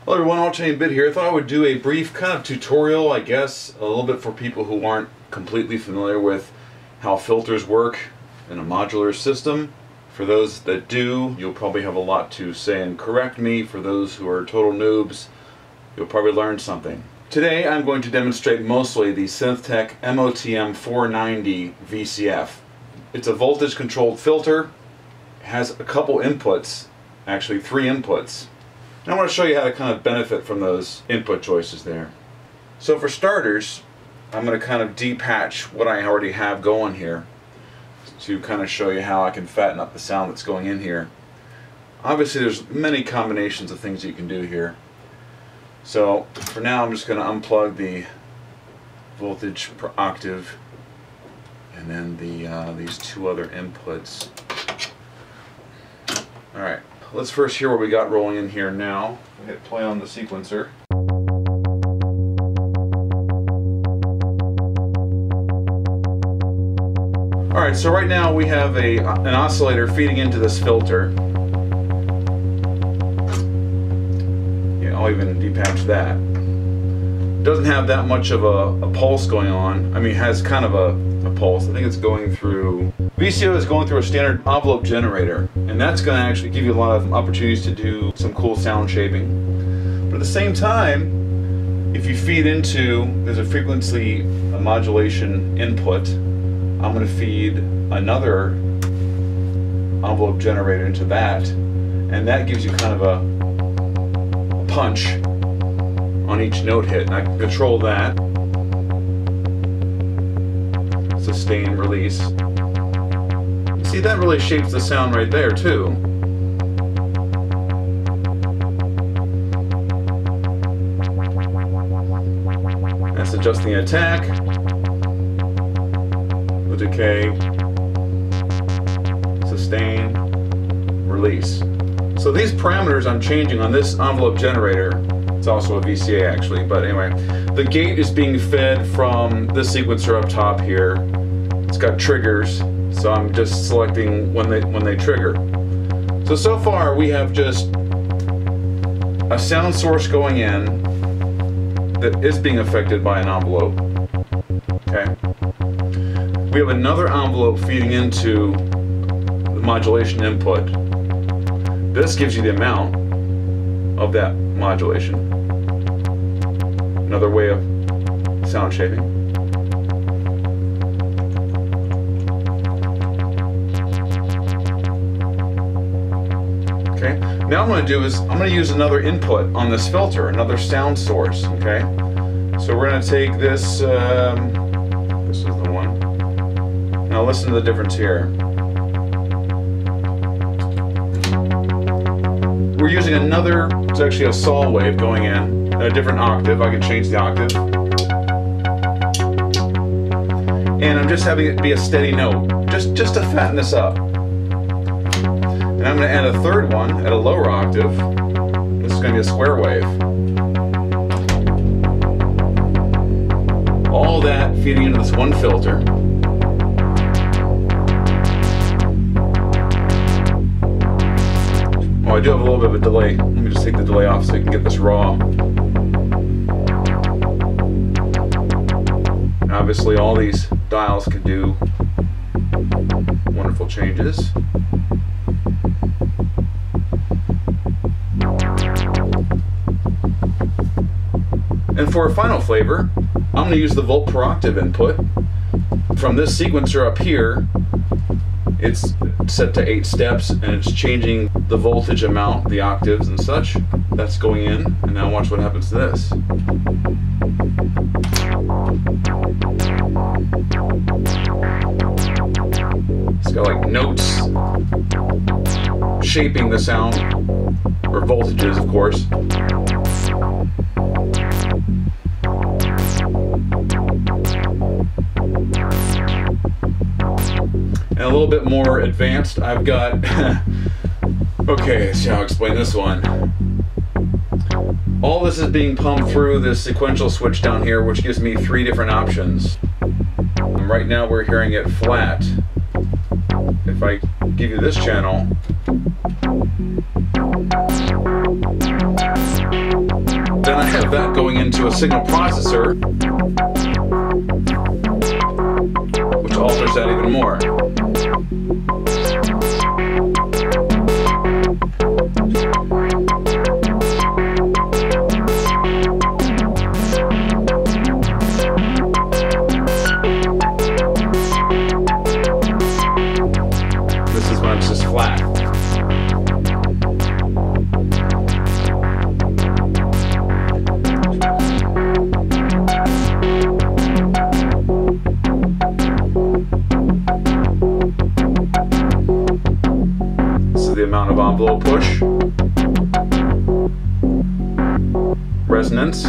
Hello everyone, MOTM-490 here. I thought I would do a brief kind of tutorial, I guess, a little bit for people who aren't completely familiar with how filters work in a modular system. For those that do, you'll probably have a lot to say and correct me. For those who are total noobs, you'll probably learn something. Today I'm going to demonstrate mostly the Synth MOTM-490 VCF. It's a voltage controlled filter. It has a couple inputs, actually 3 inputs. And I want to show you how to kind of benefit from those input choices there. So for starters, I'm going to kind of depatch what I already have going here to kind of show you how I can fatten up the sound that's going in here. Obviously there's many combinations of things you can do here. So for now I'm just going to unplug the voltage per octave and then these 2 other inputs. Alright. Let's first hear what we got rolling in here now. We'll hit play on the sequencer. Alright, so right now we have an oscillator feeding into this filter. Yeah, I'll even depatch that. Doesn't have that much of a pulse going on. I mean, it has kind of a pulse. I think it's going through... VCO is going through a standard envelope generator, and that's going to actually give you a lot of opportunities to do some cool sound shaping. But at the same time, if you feed into, there's a frequency modulation input, I'm going to feed another envelope generator into that, and that gives you kind of a punch on each note hit, and I can control that. Sustain, release. See, that really shapes the sound right there too. That's adjusting attack, the decay, sustain, release. So these parameters I'm changing on this envelope generator. It's also a VCA actually, but anyway, the gate is being fed from this sequencer up top here. It's got triggers, so I'm just selecting when they trigger. So far we have just a sound source going in that is being affected by an envelope. Okay. We have another envelope feeding into the modulation input. This gives you the amount of that modulation. Another way of sound shaping. Okay. Now what I'm going to do is I'm going to use another input on this filter, another sound source. Okay. So we're going to take this. This is the one. Now listen to the difference here. We're using another. It's actually a saw wave going in. A different octave. I can change the octave. And I'm just having it be a steady note, just to fatten this up. And I'm going to add a third one at a lower octave. This is going to be a square wave. All that feeding into this one filter. Oh, I do have a little bit of a delay. Let me just take the delay off so you can get this raw. Obviously all these dials can do wonderful changes. And for a final flavor, I'm going to use the volt per octave input. From this sequencer up here, it's set to 8 steps and it's changing the voltage amount, the octaves and such. That's going in, and now watch what happens to this. It's got like notes shaping the sound, or voltages of course. And a little bit more advanced, I've got, okay, let's see how I'll explain this one. All this is being pumped through this sequential switch down here, which gives me 3 different options. Right now we're hearing it flat. If I give you this channel, have that going into a signal processor, which alters that even more. This is when it's just flat. The amount of envelope push, resonance,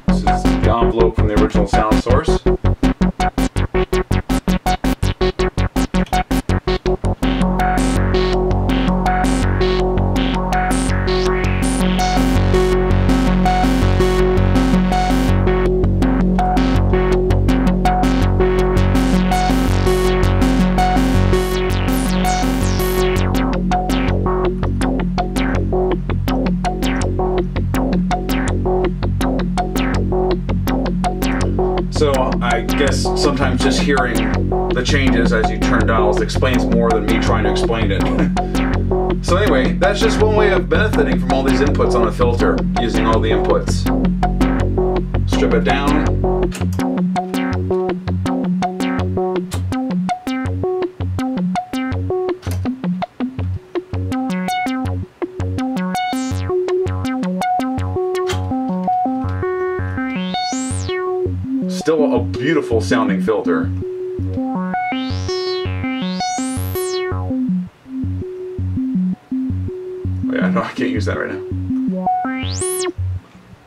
this is the envelope from the original sound source. So I guess sometimes just hearing the changes as you turn dials explains more than me trying to explain it. So anyway, that's just one way of benefiting from all these inputs on a filter, using all the inputs. Strip it down. Still a beautiful sounding filter. Oh yeah, no, I can't use that right now.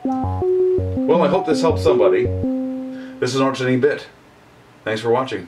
Well, I hope this helps somebody. This is Orange Bit. Thanks for watching.